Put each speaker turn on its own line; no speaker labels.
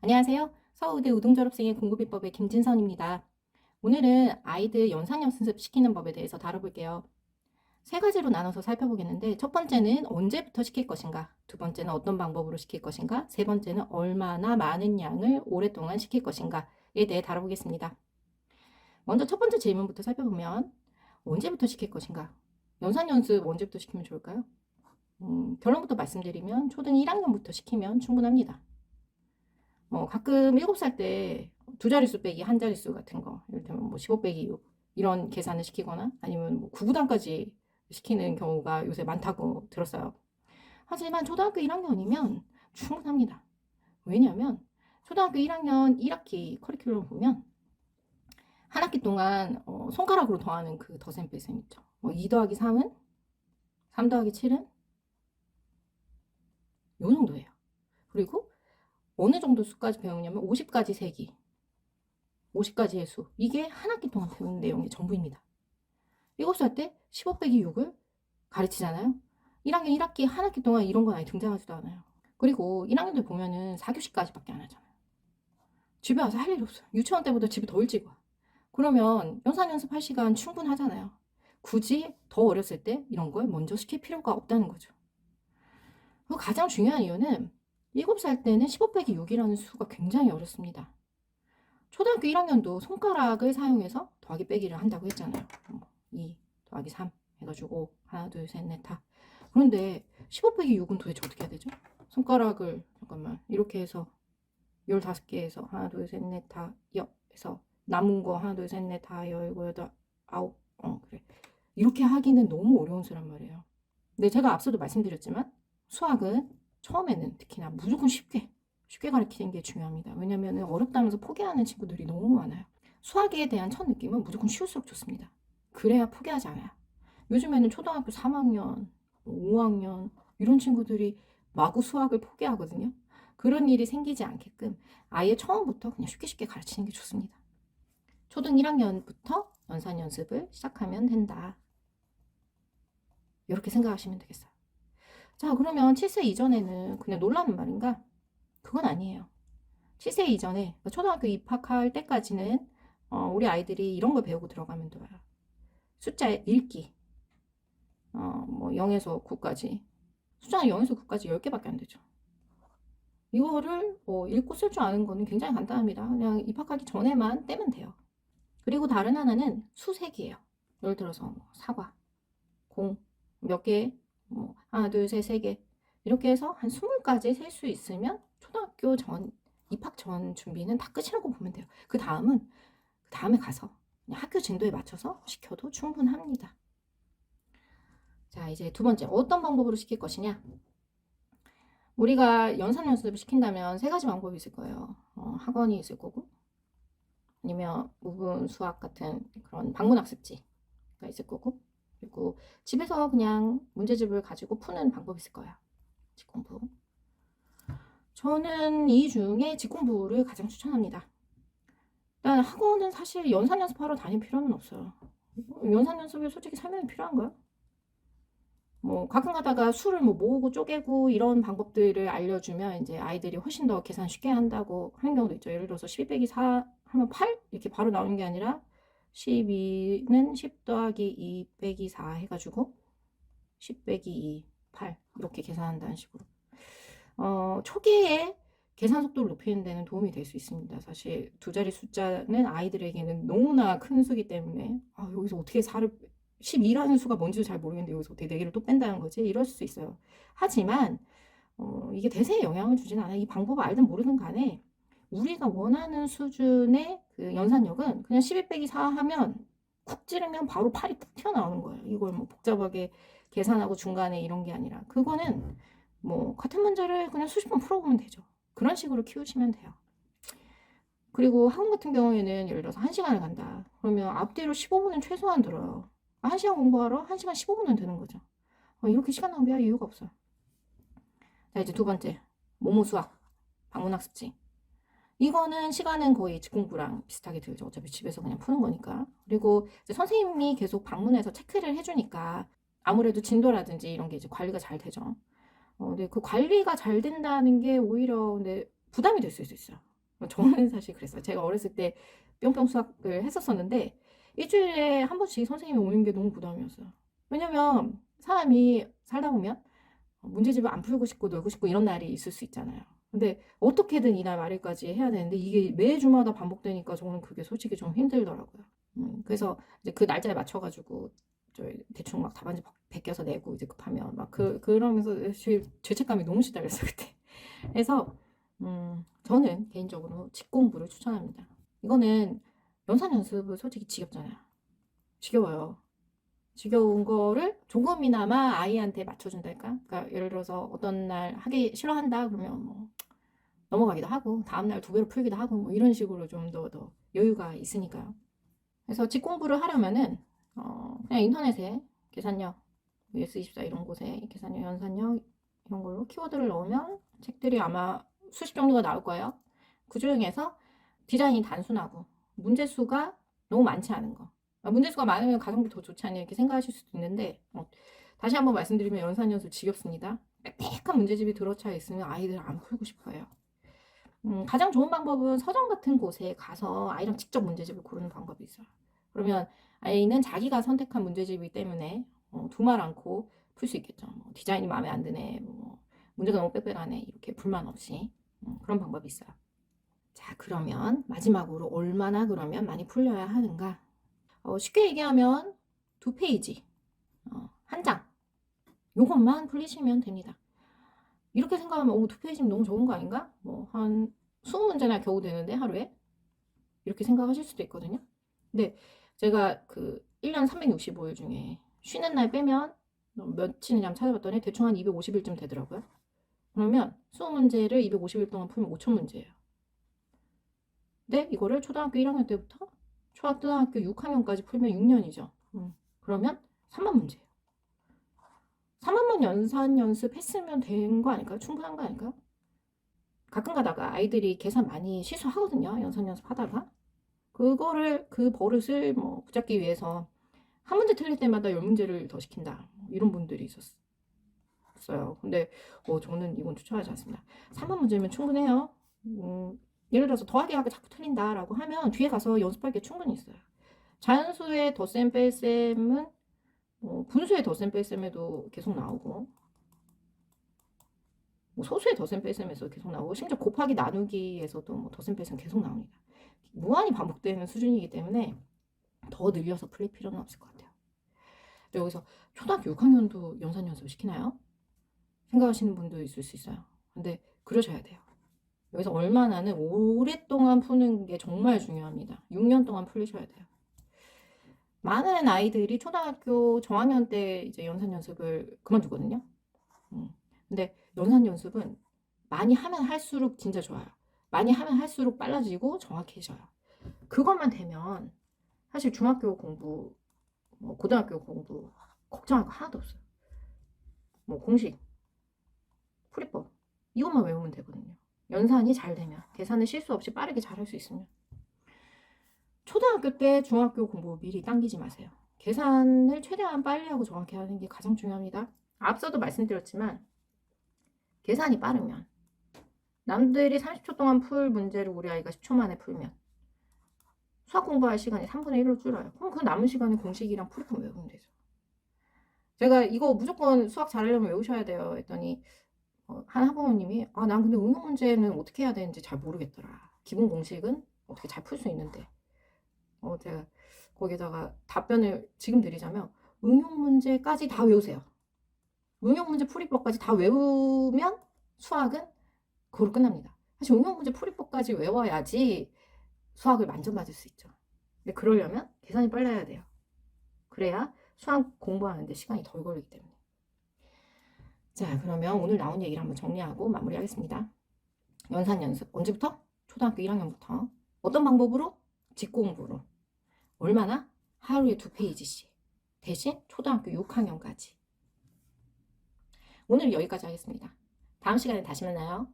안녕하세요. 서울대 우등졸업생의 공부비법의 김진선입니다. 오늘은 아이들 연상연습 시키는 법에 대해서 다뤄볼게요. 세 가지로 나눠서 살펴보겠는데, 첫 번째는 언제부터 시킬 것인가, 두 번째는 어떤 방법으로 시킬 것인가, 세 번째는 얼마나 많은 양을 오랫동안 시킬 것인가에 대해 다뤄보겠습니다. 먼저 첫 번째 질문부터 살펴보면, 언제부터 시킬 것인가? 연상연습 언제부터 시키면 좋을까요? 결론부터 말씀드리면 초등 1학년부터 시키면 충분합니다. 가끔 7살 때 두 자릿수 빼기 한 자릿수 같은 거, 예를 들면 뭐 15 빼기 6 이런 계산을 시키거나 아니면 뭐 구구단까지 시키는 경우가 요새 많다고 들었어요. 하지만 초등학교 1학년이면 충분합니다. 왜냐하면 초등학교 1학년 1학기 커리큘럼 보면 한 학기 동안 손가락으로 더하는 그 더셈 뺄셈 있죠. 2 더하기 3은 3 더하기 7은 요 정도예요. 그리고 어느 정도 수까지 배우냐면 50까지 세기, 50가지의 수. 이게 한 학기 동안 배우는 내용이 전부입니다. 7살 때 15 빼기 6을 가르치잖아요. 1학년 1학기 한 학기 동안 이런 건 아예 등장하지도 않아요. 그리고 1학년들 보면은 4교시까지밖에 안 하잖아요. 집에 와서 할 일이 없어요. 유치원 때보다 집에 더 일찍 와. 그러면 연상연습 할 시간 충분하잖아요. 굳이 더 어렸을 때 이런 걸 먼저 시킬 필요가 없다는 거죠. 그리고 가장 중요한 이유는 7살 때는 15 빼기 6이라는 수가 굉장히 어렵습니다. 초등학교 1학년도 손가락을 사용해서 더하기 빼기를 한다고 했잖아요. 2 더하기 3 해가지고 하나 둘 셋 넷 다. 그런데 15 빼기 6은 도대체 어떻게 해야 되죠? 손가락을 잠깐만 이렇게 해서 15개에서 하나 둘 셋 넷 다 여 해서 남은 거 하나 둘 셋 넷 다 열고 여덟 아홉 그래 이렇게 하기는 너무 어려운 수란 말이에요. 근데 제가 앞서도 말씀드렸지만 수학은 처음에는 특히나 무조건 쉽게 가르치는 게 중요합니다. 왜냐면 어렵다면서 포기하는 친구들이 너무 많아요. 수학에 대한 첫 느낌은 무조건 쉬울수록 좋습니다. 그래야 포기하지 않아요. 요즘에는 초등학교 3학년, 5학년 이런 친구들이 마구 수학을 포기하거든요. 그런 일이 생기지 않게끔 아예 처음부터 그냥 쉽게 가르치는 게 좋습니다. 초등 1학년부터 연산 연습을 시작하면 된다. 이렇게 생각하시면 되겠어요. 자, 그러면 7세 이전에는 그냥 놀라는 말인가? 그건 아니에요. 7세 이전에 초등학교 입학할 때까지는 우리 아이들이 이런 걸 배우고 들어가면 좋아요. 숫자 읽기. 뭐 0에서 9까지. 숫자는 0에서 9까지 10개밖에 안 되죠. 이거를 읽고 쓸 줄 아는 거는 굉장히 간단합니다. 그냥 입학하기 전에만 떼면 돼요. 그리고 다른 하나는 수색이에요. 예를 들어서 사과, 공, 몇 개, 하나, 둘, 셋, 세 개. 이렇게 해서 한 20까지 셀 수 있으면 초등학교 입학 전 준비는 다 끝이라고 보면 돼요. 그 다음에 가서 그냥 학교 진도에 맞춰서 시켜도 충분합니다. 자, 이제 두 번째, 어떤 방법으로 시킬 것이냐? 우리가 연산 연습을 시킨다면 세 가지 방법이 있을 거예요. 학원이 있을 거고, 아니면 무분 수학 같은 그런 방문학습지가 있을 거고, 그리고 집에서 그냥 문제집을 가지고 푸는 방법이 있을 거예요. 직공부. 저는 이 중에 직공부를 가장 추천합니다. 일단 학원은 사실 연산 연습하러 다닐 필요는 없어요. 연산 연습이 솔직히 설명이 필요한가요? 가끔 가다가 수를 모으고 쪼개고 이런 방법들을 알려주면 이제 아이들이 훨씬 더 계산 쉽게 한다고 하는 경우도 있죠. 예를 들어서 12 빼기 4 하면 8 이렇게 바로 나오는 게 아니라 12는 10 더하기 2 빼기 4 해가지고 10 빼기 2 8 이렇게 계산한다는 식으로 초기에 계산 속도를 높이는 데는 도움이 될 수 있습니다. 사실 두 자리 숫자는 아이들에게는 너무나 큰 수기 때문에 여기서 어떻게 4를 12라는 수가 뭔지도 잘 모르겠는데 여기서 어떻게 4개를 또 뺀다는 거지? 이럴 수 있어요. 하지만 이게 대세에 영향을 주진 않아요. 이 방법을 알든 모르든 간에 우리가 원하는 수준의 그 연산력은 그냥 12 빼기 4 하면 쿡 찌르면 바로 8이 푹 튀어나오는 거예요. 이걸 복잡하게 계산하고 중간에 이런 게 아니라 그거는 같은 문제를 그냥 수십 번 풀어보면 되죠. 그런 식으로 키우시면 돼요. 그리고 학원 같은 경우에는 예를 들어서 1시간을 간다. 그러면 앞뒤로 15분은 최소한 들어요. 1시간 공부하러 1시간 15분은 드는 거죠. 이렇게 시간 낭비할 이유가 없어요. 자, 이제 두 번째. 모모 수학. 방문학습지. 이거는 시간은 거의 직공부랑 비슷하게 들죠. 어차피 집에서 그냥 푸는 거니까. 그리고 이제 선생님이 계속 방문해서 체크를 해주니까 아무래도 진도라든지 이런 게 이제 관리가 잘 되죠. 근데 그 관리가 잘 된다는 게 오히려 근데 부담이 될 수 있어요. 저는 사실 그랬어요. 제가 어렸을 때 뿅뿅 수학을 했었었는데 일주일에 한 번씩 선생님이 오는 게 너무 부담이었어요. 왜냐면 사람이 살다 보면 문제집을 안 풀고 싶고 놀고 싶고 이런 날이 있을 수 있잖아요. 근데 어떻게든 이날 말일까지 해야 되는데 이게 매주마다 반복되니까 저는 그게 솔직히 좀 힘들더라고요. 그래서 이제 그 날짜에 맞춰가지고 대충 막 답안지 베껴서 내고 이제 급하면 막 그러면서 죄책감이 너무 시달렸어요 그때. 그래서 저는 개인적으로 직공부를 추천합니다. 이거는 연산 연습은 솔직히 지겹잖아요. 지겨워요. 지겨운 거를 조금이나마 아이한테 맞춰준달까? 그러니까 예를 들어서 어떤 날 하기 싫어한다 그러면 뭐 넘어가기도 하고 다음날 2배로 풀기도 하고 뭐 이런 식으로 좀 더 여유가 있으니까요. 그래서 직공부를 하려면은 그냥 인터넷에 계산력, US24 이런 곳에 계산력, 연산력 이런 걸로 키워드를 넣으면 책들이 아마 수십 종류가 나올 거예요. 그 중에서 디자인이 단순하고 문제수가 너무 많지 않은 거. 문제수가 많으면 가성비 더 좋지 않냐 이렇게 생각하실 수도 있는데 다시 한번 말씀드리면 연산연수 지겹습니다. 빽빽한 문제집이 들어차 있으면 아이들 안 풀고 싶어요. 가장 좋은 방법은 서점 같은 곳에 가서 아이랑 직접 문제집을 고르는 방법이 있어요. 그러면 아이는 자기가 선택한 문제집이기 때문에 두말 않고 풀 수 있겠죠. 뭐 디자인이 마음에 안 드네, 뭐 문제가 너무 빽빽하네 이렇게 불만 없이 그런 방법이 있어요. 자, 그러면 마지막으로 얼마나 그러면 많이 풀려야 하는가? 쉽게 얘기하면 2페이지, 1장 요것만 풀리시면 됩니다. 이렇게 생각하면 2페이지면 너무 좋은 거 아닌가? 뭐 한 20문제나 겨우 되는데 하루에? 이렇게 생각하실 수도 있거든요. 근데 제가 그 1년 365일 중에 쉬는 날 빼면 며칠이냐 찾아봤더니 대충 한 250일쯤 되더라고요. 그러면 20문제를 250일 동안 풀면 5000문제예요. 근데 이거를 초등학교 1학년 때부터 초등학교 6학년까지 풀면 6년이죠. 그러면 3만 문제예요. 3만문 연산 연습했으면 된 거 아닐까요? 충분한 거 아닐까요? 가끔 가다가 아이들이 계산 많이 실수하거든요. 연산 연습하다가. 그 버릇을 뭐 붙잡기 위해서 한 문제 틀릴 때마다 10문제를 더 시킨다. 이런 분들이 있었어요. 근데 저는 이건 추천하지 않습니다. 3만 문제면 충분해요. 예를 들어서 더하기 하기 자꾸 틀린다라고 하면 뒤에 가서 연습할 게 충분히 있어요. 자연수의 덧셈 뺄셈은 분수의 덧셈 뺄셈에도 계속 나오고 뭐 소수의 덧셈 뺄셈에서 계속 나오고 심지어 곱하기 나누기에서도 뭐 덧셈 뺄셈 계속 나옵니다. 무한히 반복되는 수준이기 때문에 더 늘려서 풀릴 필요는 없을 것 같아요. 여기서 초등학교 6학년도 연산 연습 시키나요? 생각하시는 분도 있을 수 있어요. 근데 그러셔야 돼요. 여기서 얼마나는 오랫동안 푸는 게 정말 중요합니다. 6년 동안 풀리셔야 돼요. 많은 아이들이 초등학교 저학년 때 이제 연산 연습을 그만두거든요. 근데 연산 연습은 많이 하면 할수록 진짜 좋아요. 많이 하면 할수록 빨라지고 정확해져요. 그것만 되면 사실 중학교 공부, 뭐 고등학교 공부 걱정할 거 하나도 없어요. 뭐 공식, 풀이법 이것만 외우면 되거든요. 연산이 잘 되면, 계산을 실수 없이 빠르게 잘 할 수 있으면. 초등학교 때 중학교 공부 미리 당기지 마세요. 계산을 최대한 빨리 하고 정확히 하는 게 가장 중요합니다. 앞서도 말씀드렸지만 계산이 빠르면 남들이 30초 동안 풀 문제를 우리 아이가 10초 만에 풀면 수학 공부할 시간이 3분의 1로 줄어요. 그럼 그 남은 시간에 공식이랑 풀이품 외우면 되죠. 제가 이거 무조건 수학 잘하려면 외우셔야 돼요 했더니 한 학부모님이 난 근데 응용 문제는 어떻게 해야 되는지 잘 모르겠더라. 기본 공식은 어떻게 잘 풀 수 있는데 제가 거기다가 답변을 지금 드리자면 응용 문제까지 다 외우세요. 응용 문제 풀이법까지 다 외우면 수학은 그걸로 끝납니다. 사실 응용 문제 풀이법까지 외워야지 수학을 만점 맞을 수 있죠. 근데 그러려면 계산이 빨라야 돼요. 그래야 수학 공부하는데 시간이 덜 걸리기 때문에. 자, 그러면 오늘 나온 얘기를 한번 정리하고 마무리하겠습니다. 연산 연습 언제부터? 초등학교 1학년부터. 어떤 방법으로? 직공부로. 얼마나? 하루에 2페이지씩. 대신 초등학교 6학년까지. 오늘 여기까지 하겠습니다. 다음 시간에 다시 만나요.